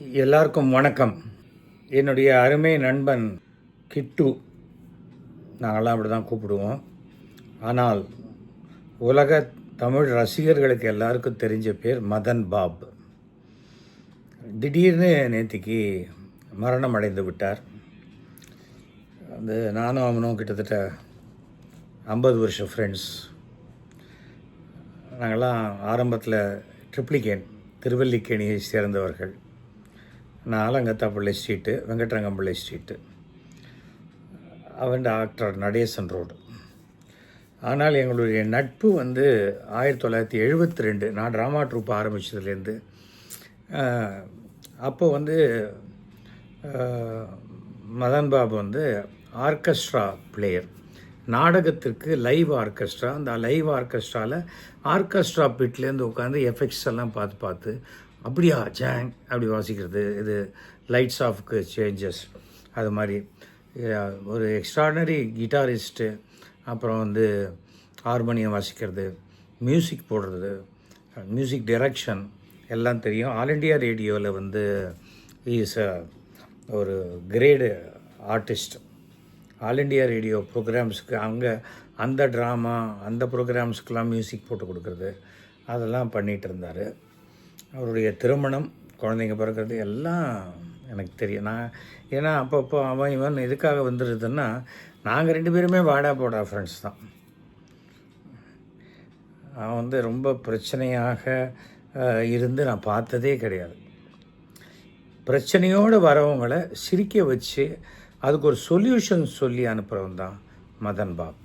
எல்லாருக்கும் வணக்கம். என்னுடைய அருமை நண்பன் கிட்டு, நாங்கள்லாம் அப்படி தான் கூப்பிடுவோம். ஆனால் உலக தமிழ் ரசிகர்களுக்கு எல்லாருக்கும் தெரிஞ்ச பேர் மதன் பாப். திடீர்னு நேற்றுக்கு மரணம் அடைந்து விட்டார். நானும் அவனும் கிட்டத்தட்ட 50 வருஷம் ஃப்ரெண்ட்ஸ். நாங்கள்லாம் ஆரம்பத்தில் ட்ரிப்ளிகேன் திருவல்லிக்கேணியை சேர்ந்தவர்கள். நான் ஆலங்கத்தாப்பிள்ளை ஸ்ட்ரீட்டு, வெங்கட்ரங்கம்பிள்ளை ஸ்ட்ரீட்டு, அவன் டாக்டர் நடேசன் ரோடு. ஆனால் எங்களுடைய நட்பு 1972 நான் ட்ராமா ட்ரூப் ஆரம்பித்ததுலேருந்து. அப்போ மதன் பாபு ஆர்கெஸ்ட்ரா பிளேயர். நாடகத்திற்கு லைவ் ஆர்கெஸ்ட்ரா, அந்த லைவ் ஆர்கெஸ்ட்ராவில் ஆர்கெஸ்ட்ரா பிட்லேருந்து உட்காந்து எஃபெக்ட்ஸ் எல்லாம் பார்த்து அப்படியா ஜாங் அப்படி வாசிக்கிறது, இது லைட்ஸ் ஆஃப்க்கு சேஞ்சஸ், அது மாதிரி ஒரு எக்ஸ்ட்ராடனரி கிட்டாரிஸ்ட்டு. அப்புறம் ஹார்மோனியம் வாசிக்கிறது, மியூசிக் போடுறது, மியூசிக் டைரக்ஷன் எல்லாம் தெரியும். ஆல் இண்டியா ரேடியோவில் இஸ் ஒரு grade artist. All India Radio ப்ரோக்ராம்ஸுக்கு அங்கே அந்த ட்ராமா அந்த ப்ரோக்ராம்ஸ்க்கெலாம் மியூசிக் போட்டு கொடுக்குறது அதெல்லாம் பண்ணிகிட்டு இருந்தார். அவருடைய திருமணம், குழந்தைங்க பிறக்கிறது எல்லாம் எனக்கு தெரியும். ஏன்னா அப்பப்போ அவன் எதுக்காக வந்துடுதுன்னா, நாங்கள் 2 பேருமே வாடா போடா ஃப்ரெண்ட்ஸ் தான். அவன் ரொம்ப பிரச்சனையாக இருந்து நான் பார்த்ததே கிடையாது. பிரச்சனையோடு வரவங்களை சிரிக்க வச்சு அதுக்கு ஒரு சொல்யூஷன் சொல்லி அனுப்புகிறவன் தான் மதன் பாப்.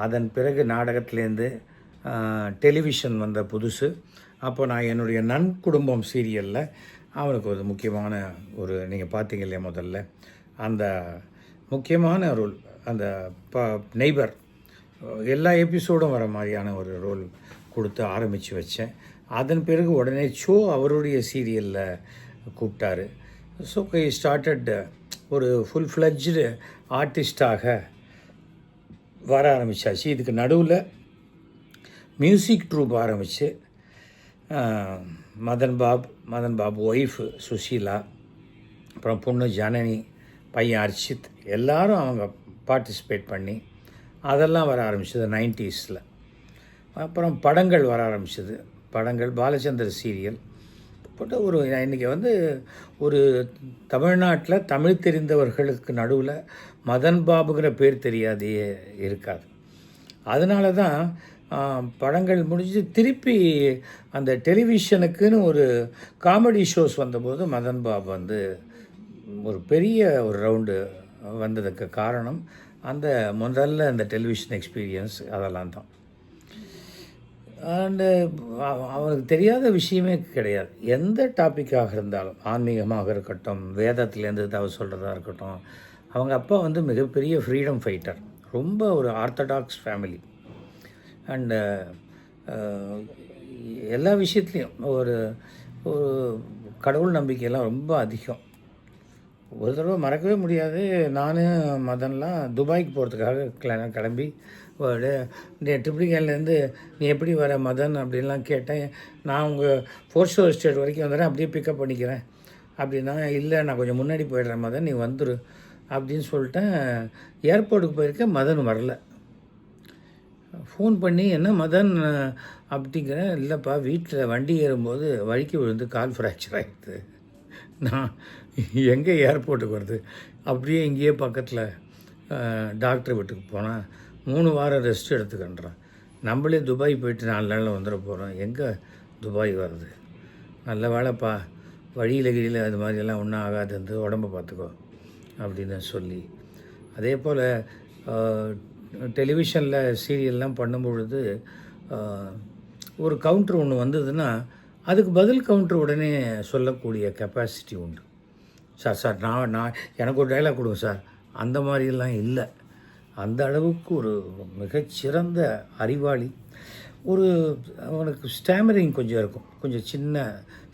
அதன் பிறகு நாடகத்துலேருந்து டெலிவிஷன் வந்த புதுசு. அப்போ நான் என்னுடைய நன்குடும்பம் சீரியலில் அவனுக்கு ஒரு முக்கியமான நீங்கள் பார்த்தீங்க இல்லையா முதல்ல, அந்த முக்கியமான ரோல், அந்த நெய்பர் எல்லா எபிசோடும் வர மாதிரியான ஒரு ரோல் கொடுத்து ஆரம்பித்து வச்சேன். அதன் பிறகு உடனே ஷோ அவருடைய சீரியலில் கூப்பிட்டாரு. ஸோ ஐ ஸ்டார்டட் ஒரு ஃபுல் ஃப்ளெட்ஜ்டு ஆர்டிஸ்டாக வர ஆரம்பித்தாச்சு. இதுக்கு நடுவில் மியூசிக் ட்ரூப் ஆரம்பித்து மதன் பாப் ஒய்ஃபு சுஷீலா, அப்புறம் பொண்ணு ஜனனி, பையன் அர்ச்சித், எல்லோரும் அவங்க பார்ட்டிசிபேட் பண்ணி அதெல்லாம் வர ஆரம்பிச்சது 90s. அப்புறம் படங்கள் வர ஆரம்பிச்சது. படங்கள் பாலச்சந்தர் சீரியல் போட்டு இன்றைக்கி ஒரு தமிழ்நாட்டில் தமிழ் தெரிந்தவர்களுக்கு நடுவில் மதன் பாபுங்கிற பேர் தெரியாதே இருக்காது. அதனால தான் படங்கள் முடிஞ்சு திருப்பி அந்த டெலிவிஷனுக்குன்னு ஒரு காமெடி ஷோஸ் வந்தபோது மதன் பாபு ஒரு பெரிய ஒரு ரவுண்டு வந்ததுக்கு காரணம் முதல்ல அந்த டெலிவிஷன் எக்ஸ்பீரியன்ஸ் அதெல்லாம் தான். அண்டு அவனுக்கு தெரியாத விஷயமே கிடையாது. எந்த டாப்பிக்காக இருந்தாலும், ஆன்மீகமாக இருக்கட்டும், வேதத்துலேருந்து ஏதாவது சொல்கிறதா இருக்கட்டும், அவங்க அப்பா மிகப்பெரிய ஃப்ரீடம் ஃபைட்டர். ரொம்ப ஒரு ஆர்த்தடாக்ஸ் ஃபேமிலி. அண்டு எல்லா விஷயத்துலேயும் ஒரு கடவுள் நம்பிக்கையெல்லாம் ரொம்ப அதிகம். ஒரு தடவை மறக்கவே முடியாது. நான் மதன்லாம் துபாய்க்கு போகிறதுக்காக கிளம்பி ட்ரிப்ளிகேன்லேருந்து நீ எப்படி வர மதன் அப்படின்லாம் கேட்டேன். நான் உங்கள் 4th ஸ்டோர் எஸ்டேட் வரைக்கும் வந்துடுறேன், அப்படியே பிக்கப் பண்ணிக்கிறேன் அப்படின்னா, இல்லை நான் கொஞ்சம் முன்னாடி போயிடுறேன் மதன், நீ வந்துடு அப்படின்னு சொல்லிட்டேன். ஏர்போர்ட்டுக்கு போயிருக்கேன், மதன் வரல. ஃபோன் பண்ணி என்ன மதன் அப்படிங்கிறேன். இல்லைப்பா, வீட்டில் வண்டி ஏறும்போது வழிக்கு விழுந்து கால் ஃப்ராக்சர் ஆகிடுது. நான் எங்கே ஏர்போர்ட்டுக்கு வருது, அப்படியே இங்கேயே பக்கத்தில் டாக்டர் வீட்டுக்கு போனால் 3 வாரம் ரெஸ்ட் எடுத்துக்கின்றேன். நம்மளே துபாய் போயிட்டு 4 நாளில் வந்துட போகிறோம், எங்கே துபாய் வருது. நல்ல வேலைப்பா, வழியில் அது மாதிரியெல்லாம் ஒன்றும் ஆகாது, உடம்பை பார்த்துக்கோ அப்படின்னு சொல்லி. அதே போல் டெலிவிஷனில் சீரியல்லாம் பண்ணும்பொழுது ஒரு கவுண்ட்ரு ஒன்று வந்ததுன்னா அதுக்கு பதில் கவுண்ட்ரு உடனே சொல்லக்கூடிய கெப்பாசிட்டி உண்டு. சார் நான் எனக்கு ஒரு டைலாக் கொடுங்க சார், அந்த மாதிரிலாம் இல்லை. அந்த அளவுக்கு ஒரு மிகச்சிறந்த அறிவாளி. அவனுக்கு ஸ்டாமரிங் கொஞ்சம் இருக்கும், கொஞ்சம்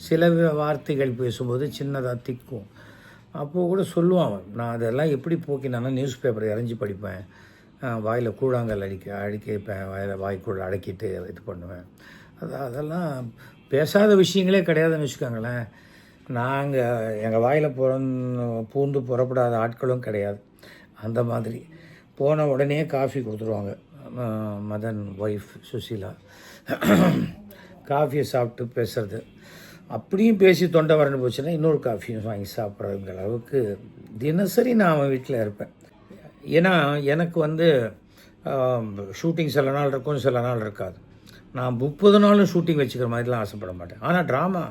சில வார்த்தைகள் பேசும்போது சின்னதாக திக்கும். அப்போது கூட சொல்லுவான், நான் அதெல்லாம் எப்படி போக்கினான்னா நியூஸ் பேப்பரை இறஞ்சி படிப்பேன், வாயில் கூழாங்கல் அடிக்கப்பேன், வாய்க்குள்ள அடக்கிட்டு இது பண்ணுவேன். அதெல்லாம் பேசாத விஷயங்களே கிடையாதுன்னு வச்சுக்கோங்களேன். நாங்கள் எங்கள் வாயில் பூந்து புறப்படாத ஆட்களும் கிடையாது. அந்த மாதிரி போன உடனே காஃபி கொடுத்துருவாங்க. மதன் ஒய்ஃப் சுசீலா காஃபியை சாப்பிட்டு பேசுகிறது, அப்படியும் பேசி தொண்டை வறண்டு போச்சுன்னா இன்னொரு காஃபியும் வாங்கி சாப்பிட்றதுங்கிற அளவுக்கு தினசரி நான் அவன் வீட்டில் இருப்பேன். ஏன்னா எனக்கு வந்து ஷூட்டிங் சில நாள் இருக்கும், சில நாள் இருக்காது. நான் 30 நாளும் ஷூட்டிங் வச்சுக்கிற மாதிரிலாம் ஆசைப்பட மாட்டேன். ஆனால் ட்ராமா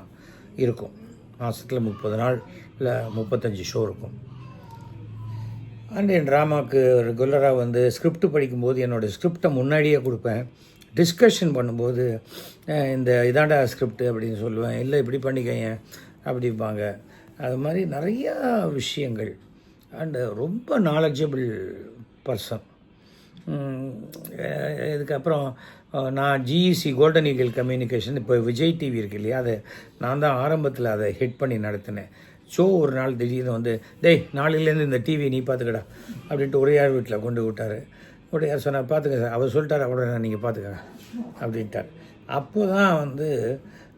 இருக்கும், மாதத்தில் 30 நாள் இல்லை 35 ஷோ இருக்கும். அண்ட் என் ட்ராமாவுக்கு ரெகுலராக வந்து ஸ்கிரிப்ட் படிக்கும்போது என்னோடய ஸ்கிரிப்டை முன்னாடியே கொடுப்பேன். டிஸ்கஷன் பண்ணும்போது இந்த இதாண்டா ஸ்கிரிப்ட் அப்படின்னு சொல்லுவேன், இல்லை இப்படி பண்ணிக்கங்க அப்படிம்பாங்க. அது மாதிரி நிறையா விஷயங்கள். அண்டு ரொம்ப நாலேஜபிள் பர்சன். இதுக்கப்புறம் நான் ஜிஇசி கோல்டன் ஈகிள் கம்யூனிகேஷன், இப்போ விஜய் டிவி இருக்கு இல்லையா, அதை நான் தான் ஆரம்பத்தில் அதை ஹிட் பண்ணி நடத்தினேன். ஸோ ஒரு நாள் திடீர்னு வந்து, டேய் நாளையிலேருந்து இந்த டிவி நீ பார்த்துக்கடா அப்படின்ட்டு ஒரேயார் வீட்டில் கொண்டு விட்டார். ஒரேயார் சொன்னார், பார்த்துக்க சார். அவர் சொல்லிட்டார், அவ்வளோ நீங்கள் பார்த்துக்கங்க அப்படின்ட்டார். அப்போ தான் வந்து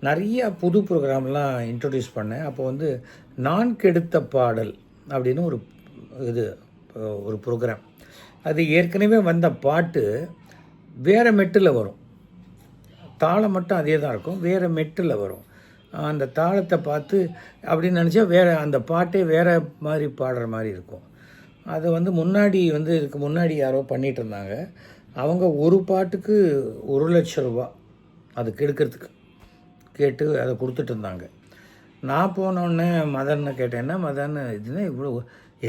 நிறையா புது ப்ரோக்ராம்லாம் இன்ட்ரடியூஸ் பண்ணேன். அப்போ வந்து நான் கெடுத்த பாடல் அப்படின்னு ஒரு ப்ரோக்ராம். அது ஏற்கனவே வந்த பாட்டு வேறு மெட்டில் வரும், தாளம் மட்டும் அதே தான் இருக்கும், வேறு மெட்டில் வரும். அந்த தாளத்தை பார்த்து அப்படின்னு நினச்சா வேறு அந்த பாட்டே வேறு மாதிரி பாடுற மாதிரி இருக்கும். அதை வந்து இதுக்கு முன்னாடி யாரோ பண்ணிகிட்டு இருந்தாங்க. அவங்க ஒரு பாட்டுக்கு 1,00,000 ரூபா அதுக்கு எடுக்கிறதுக்கு கேட்டு அதை கொடுத்துட்டு இருந்தாங்க. நான் போனோடனே மதன்னு கேட்டேன்னா, மதன் இதுனா இவ்வளோ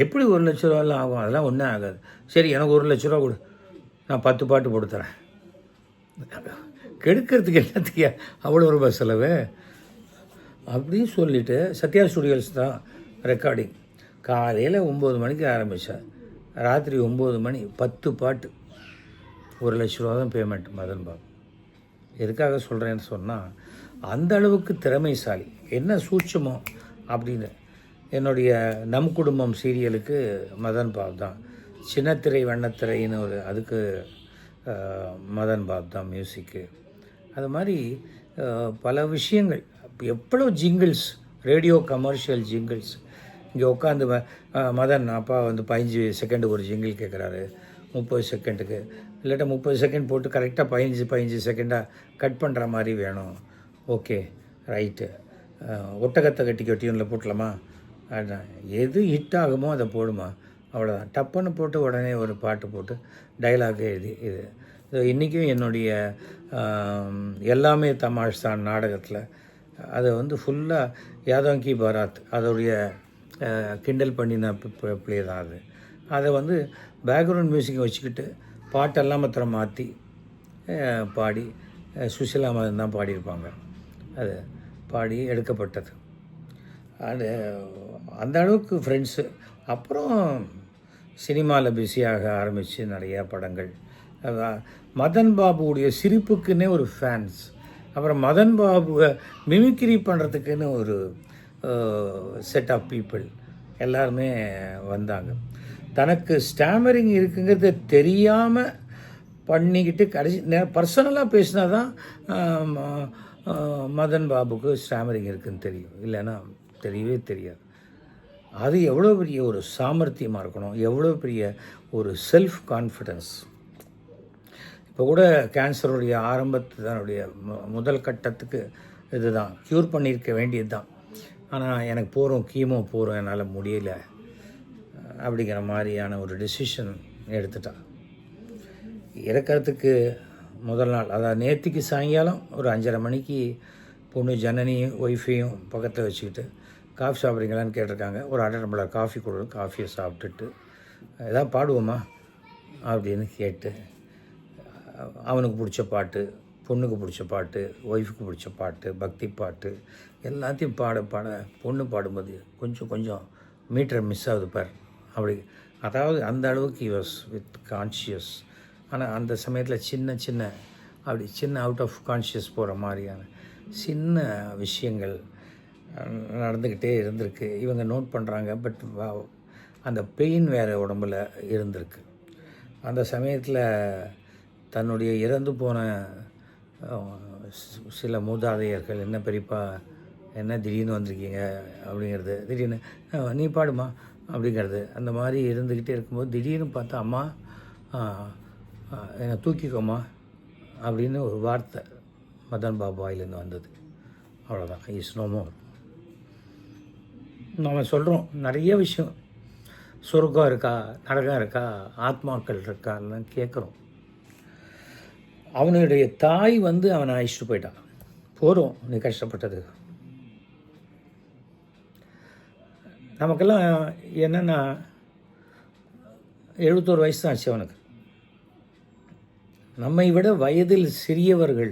எப்படி 1,00,000 ரூபாலாம் ஆகும்? அதெல்லாம் ஒன்றும் ஆகாது. சரி எனக்கு 1,00,000 ரூபா கொடு, நான் 10 பாட்டு போட்டு தரேன். கெடுக்கிறதுக்கு எல்லாத்துக்கு அவ்வளோ ரூபா செலவு அப்படின்னு சொல்லிவிட்டு, சத்யா ஸ்டுடியோஸ் தான் ரெக்கார்டிங். காலையில் 9 மணிக்கு ஆரம்பித்தேன், ராத்திரி 9 மணி 10 பாட்டு, 1,00,000 ரூபா தான் பேமெண்ட் மதன் பாபு. எதுக்காக சொல்கிறேன்னு சொன்னால், அந்த அளவுக்கு திறமைசாலி. என்ன சூட்சமோ அப்படின்னு. என்னுடைய நம் குடும்பம் சீரியலுக்கு மதன் பாபு தான், சின்னத்திரை வண்ணத்திரைன்னு அதுக்கு மதன் பாபு தான் மியூசிக்கு. அது மாதிரி பல விஷயங்கள். எவ்வளோ ஜிங்கிள்ஸ், ரேடியோ கமர்ஷியல் ஜிங்கிள்ஸ். இங்கே உட்காந்து மதன் அப்பா வந்து 15 செகண்டுக்கு ஒரு ஜிங்கிள் கேட்குறாரு, 30 செகண்டுக்கு, இல்லாட்டா 30 செகண்ட் போட்டு கரெக்டாக 15 செகண்டாக கட் பண்ணுற மாதிரி வேணும். ஓகே ரைட்டு, ஒட்டகத்தை கட்டி டியூனில் போட்டலாமா, எது ஹிட் ஆகுமோ அதை போடுமா, அவ்வளோதான். டப்புன்னு போட்டு உடனே ஒரு பாட்டு போட்டு டைலாக் எழுதி இது இன்றைக்கும் என்னுடைய எல்லாமே தமாஷ் தான் நாடகத்தில் அதை வந்து ஃபுல்லாக யாதவ் கி பாராத் அதோடைய கிண்டல் பண்ணின ப்ளே தான் அது. அதை வந்து பேக்ரவுண்ட் மியூசிக்கை வச்சுக்கிட்டு பாட்டெல்லாம் மாத்திரம் மாற்றி பாடி சுஷிலா மதன் தான் பாடியிருப்பாங்க. அது பாடி எடுக்கப்பட்டது. அது அந்த அளவுக்கு ஃப்ரெண்ட்ஸு. அப்புறம் சினிமாவில் பிஸியாக ஆரம்பித்து நிறையா படங்கள். மதன் பாபுவுடைய சிரிப்புக்குன்னே ஒரு ஃபேன்ஸ். அப்புறம் மதன் பாபுவை மிமிக்ரி பண்ணுறதுக்குன்னு ஒரு செட் ஆஃப் பீப்புள் எல்லாருமே வந்தாங்க. தனக்கு ஸ்டாமரிங் இருக்குங்கிறது தெரியாமல் பண்ணிக்கிட்டு கடைசி பர்சனலாக பேசினா தான் மதன் பாபுக்கு ஸ்டாமரிங் இருக்குதுன்னு தெரியும், இல்லைன்னா தெரியவே தெரியாது. அது எவ்வளோ பெரிய ஒரு சாமர்த்தியமாக இருக்கணும், எவ்வளோ பெரிய ஒரு செல்ஃப் கான்ஃபிடென்ஸ். இப்போ கூட கேன்சருடைய தன்னுடைய முதல் கட்டத்துக்கு இதுதான் க்யூர் பண்ணியிருக்க வேண்டியது தான். ஆனால் எனக்கு கீமோ போகிறோம், என்னால் முடியல அப்படிங்கிற மாதிரியான ஒரு டெசிஷன் எடுத்துட்டான். இறக்கிறதுக்கு முதல் நாள், அதாவது நேற்றுக்கு சாயங்காலம் ஒரு 5:30 மணிக்கு பொண்ணு ஜனனியும் ஒய்ஃபையும் பக்கத்தில் வச்சுக்கிட்டு காஃபி சாப்பிட்றீங்களான்னு கேட்டிருக்காங்க. ஒரு 1/2 டம்ளர் காஃபி கொடு, காஃபியை சாப்பிட்டுட்டு எதாவது பாடுவோமா அப்படின்னு கேட்டு, அவனுக்கு பிடிச்ச பாட்டு, பொண்ணுக்கு பிடிச்ச பாட்டு, ஒய்ஃபுக்கு பிடிச்ச பாட்டு, பக்தி பாட்டு எல்லாத்தையும் பாட பொண்ணு பாடும்போது கொஞ்சம் மீட்டர் மிஸ் ஆகுது பார் அப்படி. அதாவது அந்த அளவுக்கு வாஸ் வித் கான்ஷியஸ். ஆனால் அந்த சமயத்தில் சின்ன அவுட் ஆஃப் கான்ஷியஸ் போகிற மாதிரியான சின்ன விஷயங்கள் நடந்துக்கிட்டே இருந்திருக்கு. இவங்க நோட் பண்ணுறாங்க, பட் அந்த பெயின் வேறு உடம்பில் இருந்திருக்கு. அந்த சமயத்தில் தன்னுடைய இறந்து போன சில மூதாதையர்கள், என்ன பெரியப்பா என்ன திடீர்னு வந்திருக்கீங்க அப்படிங்கிறது, திடீர்னு நீ பாடுமா அப்படிங்கிறது, அந்த மாதிரி இருந்துக்கிட்டே இருக்கும்போது திடீர்னு பார்த்தா அம்மா என்னை தூக்கிக்கோமா அப்படின்னு ஒரு வார்த்தை மதன் பாபு வாயிலேருந்து வந்தது. அவ்வளோதான், இஸ் நோ மோர். நம்ம சொல்கிறோம் நிறைய விஷயம், சொர்க்கம் இருக்கா, நரகம் இருக்கா, ஆத்மாக்கள் இருக்கான்னு கேட்குறோம். அவனுடைய தாய் அவனை அழிச்சிட்டு போயிட்டான். போகிறோம் நீ கஷ்டப்பட்டது. நமக்கெல்லாம் என்னென்னா 71 வயசு தான் ஆச்சு அவனுக்கு. நம்மை விட வயதில் சிறியவர்கள்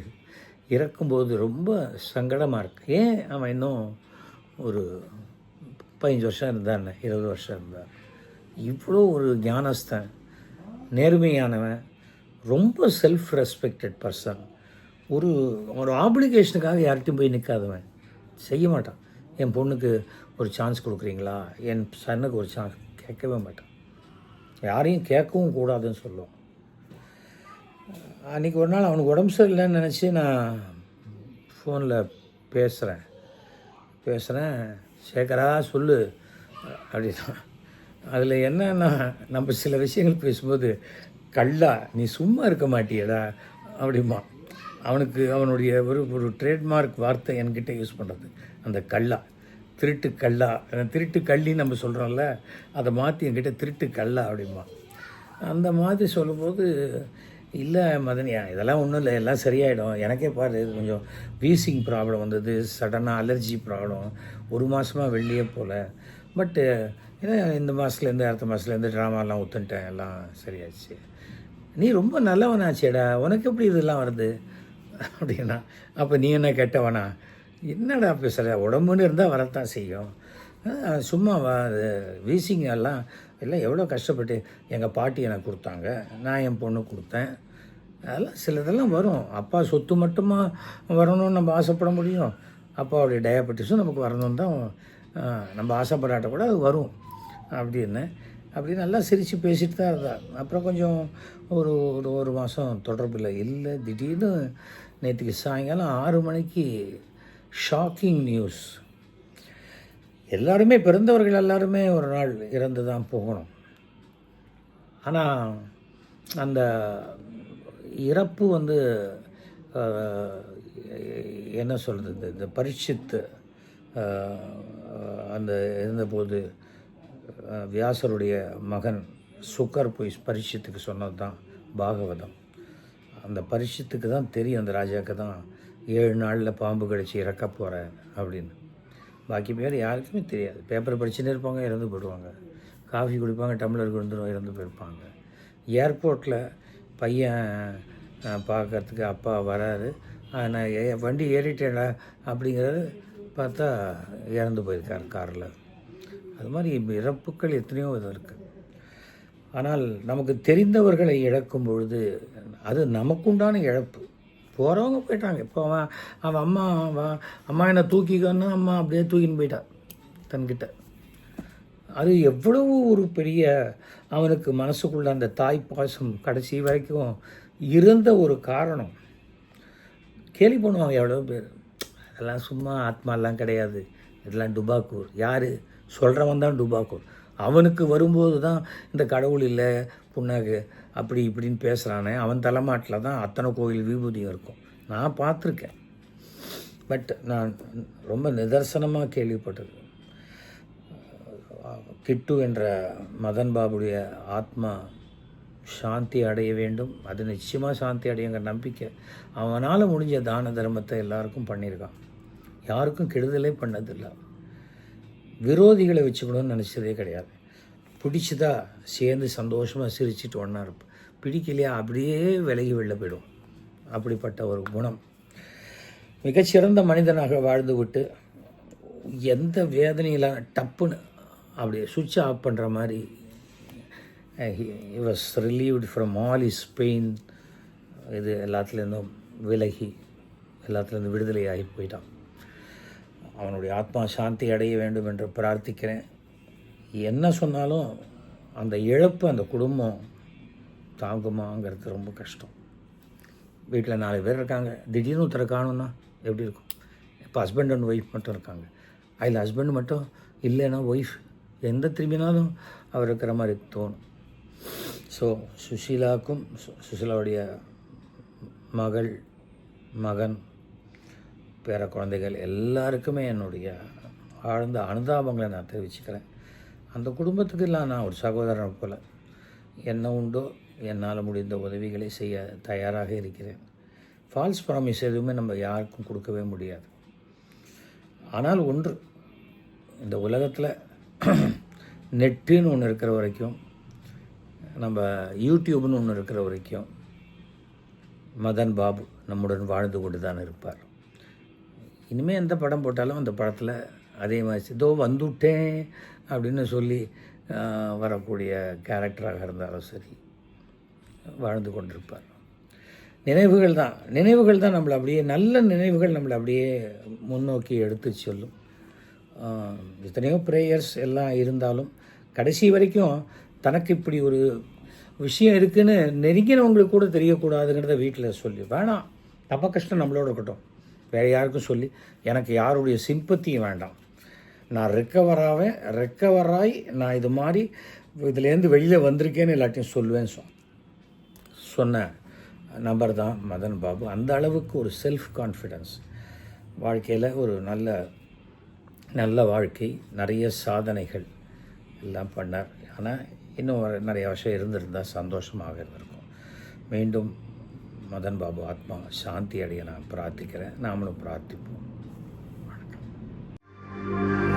இறக்கும்போது ரொம்ப சங்கடமாக இருக்குது. ஏன் அவன் இன்னும் ஒரு 15 வருஷம் இருந்தான், 20 வருஷம் இருந்தான். இவ்வளோ ஒரு ஞானஸ்தன், நேர்மையானவன், ரொம்ப செல்ஃப் ரெஸ்பெக்டட் பர்சன், ஒரு ஆப்ளிகேஷனுக்காக யார்கிட்டையும் போய் நிற்காதவன், செய்ய மாட்டான். என் பொண்ணுக்கு ஒரு சான்ஸ் கொடுக்குறீங்களா, என் சன்னுக்கு ஒரு சான்ஸ் கேட்கவே மாட்டான். யாரையும் கேட்கவும் கூடாதுன்னு சொல்லுவோம். அன்றைக்கி ஒரு நாள் அவனுக்கு உடம்பு சரியில்லைன்னு நினச்சி நான் ஃபோனில் பேசுகிறேன், சேகரா சொல்லு அப்படின்னா. அதில் என்னன்னா, நம்ம சில விஷயங்கள் பேசும்போது கள்ளா நீ சும்மா இருக்க மாட்டியடா அப்படிமா. அவனுடைய ஒரு ட்ரேட்மார்க் வார்த்தை என்கிட்ட யூஸ் பண்ணுறது அந்த கள்ளா, திருட்டு கள்ளா, திருட்டு கள்ளின்னு நம்ம சொல்கிறோம்ல, அதை மாற்றி என்கிட்ட திருட்டு கள்ளா அப்படிமா. அந்த மாதிரி சொல்லும்போது, இல்லை மதனியா இதெல்லாம் ஒன்றும் இல்லை, எல்லாம் சரியாயிடும். எனக்கே பாரு கொஞ்சம் வீசிங் ப்ராப்ளம் வந்தது, சடனாக அலர்ஜி ப்ராப்ளம், 1 மாதமாக வெளியே போகல. பட்டு ஏன்னா இந்த மாதத்துலேருந்து அடுத்த மாதத்துலேருந்து ட்ராமாலாம் ஒத்துன்ட்டேன், எல்லாம் சரியாச்சு. நீ ரொம்ப நல்லவனாச்சேடா, உனக்கு எப்படி இதெல்லாம் வருது அப்படின்னா. அப்போ நீ என்ன கெட்டவனா, என்னடா பேசுகிற, உடம்புன்னு இருந்தால் வரத்தான் செய்யும், சும்மா வீசிங் எல்லாம் எவ்வளோ கஷ்டப்பட்டு எங்கள் பாட்டி எனக்கு கொடுத்தாங்க, நான் என் பொண்ணு கொடுத்தேன், அதெல்லாம் சிலதெல்லாம் வரும். அப்பா சொத்து மட்டுமா வரணும்னு நம்ம ஆசைப்பட முடியும்? அப்பாவுடைய டயபெட்டிஸும் நமக்கு வரணும்னு தான் நம்ம ஆசைப்படாட்ட கூட அது வரும் அப்படி நல்லா சிரித்து பேசிட்டு தான் இருந்தார். அப்புறம் கொஞ்சம் ஒரு மாதம் தொடர்பில் இல்லை. திடீர்னு நேற்றுக்கு சாயங்காலம் 6 மணிக்கு ஷாக்கிங் நியூஸ். எல்லாருமே, பிறந்தவர்கள் எல்லாருமே ஒரு நாள் இறந்து தான் போகணும். ஆனால் அந்த இறப்பு என்ன சொல்கிறது, இந்த பரீட்சித்து அந்த இருந்தபோது வியாசருடைய மகன் சுக்கர் போய் பரீட்சித்துக்கு சொன்னது தான் பாகவதம். அந்த பரீட்சித்துக்கு தான் தெரியும், அந்த ராஜாவுக்கு தான் 7 நாளில் பாம்பு கடிச்சு இறக்க போகிறேன் அப்படின்னு. பாக்கி பேர் யாருக்குமே தெரியாது. பேப்பர் படிச்சுன்னு இருப்பாங்க, இறந்து போயிடுவாங்க. காஃபி குடிப்பாங்க, டம்ளர் விழுந்துடும், இறந்து போயிருப்பாங்க. ஏர்போர்ட்டில் பையன் பார்க்கறதுக்கு அப்பா வராரு, நான் வண்டி ஏறிட்டேடா அப்படிங்கிறது பார்த்தா இறந்து போயிருக்கார் காரில். அது மாதிரி இறப்புக்கள் எத்தனையோ இது இருக்குது. ஆனால் நமக்கு தெரிந்தவர்களை இழக்கும் பொழுது அது நமக்குண்டான இழப்பு. போகிறவங்க போயிட்டாங்க. இப்போ அவன் அம்மா என்னை தூக்கிக்கன்னா அம்மா அப்படியே தூக்கின்னு போயிட்டா தன்கிட்ட. அது எவ்வளவு ஒரு பெரிய அவனுக்கு மனசுக்குள்ள அந்த தாய் பாசம் கடைசி வரைக்கும் இருந்த ஒரு காரணம். கேலி பண்ணுவாங்க எவ்வளோ பேர், அதெல்லாம் சும்மா ஆத்மாலாம் கிடையாது, இதெல்லாம் டுபாக்கூர். யார் சொல்கிறவன் தான் டுபாக்கூர். அவனுக்கு வரும்போது தான் இந்த கடவுள் இல்லை புண்ணாக்கு அப்படி இப்படின்னு பேசுகிறானே, அவன் தலைமாட்டில் தான் அத்தனை கோயில் விபூதியும் இருக்கும். நான் பார்த்துருக்கேன். பட் நான் ரொம்ப நிதர்சனமாக கேள்விப்பட்டது, கிட்டு என்ற மதன் பாபுடைய ஆத்மா சாந்தி அடைய வேண்டும். அது நிச்சயமாக சாந்தி அடையுங்கிற நம்பிக்கை. அவனால் முடிஞ்ச தான தர்மத்தை எல்லாருக்கும் பண்ணியிருக்கான், யாருக்கும் கெடுதலே பண்ணதில்லை. விரோதிகளை வச்சுக்கணும்னு நினச்சதே கிடையாது. பிடிச்சதா சேர்ந்து சந்தோஷமாக சிரிச்சிட்டு ஒன்றா இருப்போம், பிடிக்கலையா அப்படியே விலகி வெளில போயிடும். அப்படிப்பட்ட ஒரு குணம். மிகச்சிறந்த மனிதனாக வாழ்ந்து விட்டு எந்த வேதனையில் டப்புன்னு அப்படியே சுவிட்ச் ஆஃப் பண்ணுற மாதிரி he was relieved from all his pain. இது எல்லாத்துலேருந்தும் விலகி எல்லாத்துலேருந்து விடுதலையாகி போயிட்டான். அவனுடைய ஆத்மா சாந்தி அடைய வேண்டும் என்று பிரார்த்திக்கிறேன். என்ன சொன்னாலும் அந்த இழப்பு அந்த குடும்பம் தாங்குமாங்கிறது ரொம்ப கஷ்டம். வீட்டில் 4 பேர் இருக்காங்க, திடீர்னு ஒருத்தரை காணும்னா எப்படி இருக்கும்? இப்போ ஹஸ்பண்ட் அண்ட் ஒய்ஃப் மட்டும் இருக்காங்க. அதில் ஹஸ்பண்ட் மட்டும் இல்லைன்னா ஒய்ஃப் எந்த திரும்பினாலும் அவர் இருக்கிற மாதிரி தோணும். ஸோ சுஷீலாவுக்கும் சுஷீலாவுடைய மகள், மகன், பேர குழந்தைகள் எல்லாருக்குமே என்னுடைய ஆழ்ந்த அனுதாபங்களை நான் தெரிவிச்சுக்கிறேன். அந்த குடும்பத்துக்கு நான் ஒரு சகோதரன் போல் என்ன உண்டோ என்னால் முடிந்த உதவிகளை செய்ய தயாராக இருக்கிறேன். ஃபால்ஸ் ப்ராமிஸ் எதுவுமே நம்ம யாருக்கும் கொடுக்கவே முடியாது. ஆனால் ஒன்று, இந்த உலகத்தில் நெட்டுன்னு ஒன்று இருக்கிற வரைக்கும், நம்ம யூடியூப்னு ஒன்று இருக்கிற வரைக்கும் மதன் பாபு நம்முடன் வாழ்ந்து கொண்டு தான் இருப்பார். இனிமேல் எந்த படம் போட்டாலும் அந்த படத்தில் அதே மாதிரி இதோ வந்துட்டேன் அப்படின்னு சொல்லி வரக்கூடிய கேரக்டராக இருந்தாலும் சரி வாழ்ந்து கொண்டிருப்பார். நினைவுகள் தான் நம்மளை அப்படியே, நல்ல நினைவுகள் நம்மளை அப்படியே முன்னோக்கி எடுத்து சொல்லும். எத்தனையோ ப்ரேயர்ஸ் எல்லாம் இருந்தாலும் கடைசி வரைக்கும் தனக்கு இப்படி ஒரு விஷயம் இருக்குதுன்னு நெருங்கினவங்களுக்கு கூட தெரியக்கூடாதுங்கிறத வீட்டில் சொல்லி வேணாம், நம்ம கஷ்டம் நம்மளோட இருக்கட்டும், வேறு யாருக்கும் சொல்லி எனக்கு யாருடைய சிம்பத்தியும் வேண்டாம், நான் ரெக்கவராய் நான் இது மாதிரி இதுலேருந்து வெளியில் வந்திருக்கேன்னு எல்லாத்தையும் சொல்லுவேன்னு சொன்ன நபர் தான் மதன் பாபு. அந்த அளவுக்கு ஒரு செல்ஃப் கான்ஃபிடென்ஸ், வாழ்க்கையில் ஒரு நல்ல வாழ்க்கை, நிறைய சாதனைகள் எல்லாம் பண்ணார். ஆனால் இன்னும் நிறைய விஷயம் இருந்திருந்தால் சந்தோஷமாக இருந்திருக்கும். மீண்டும் மதன் பாபு ஆத்மா சாந்தி அடைய நான் பிரார்த்திக்கிறேன். நாமளும் பிரார்த்திப்போம். வணக்கம்.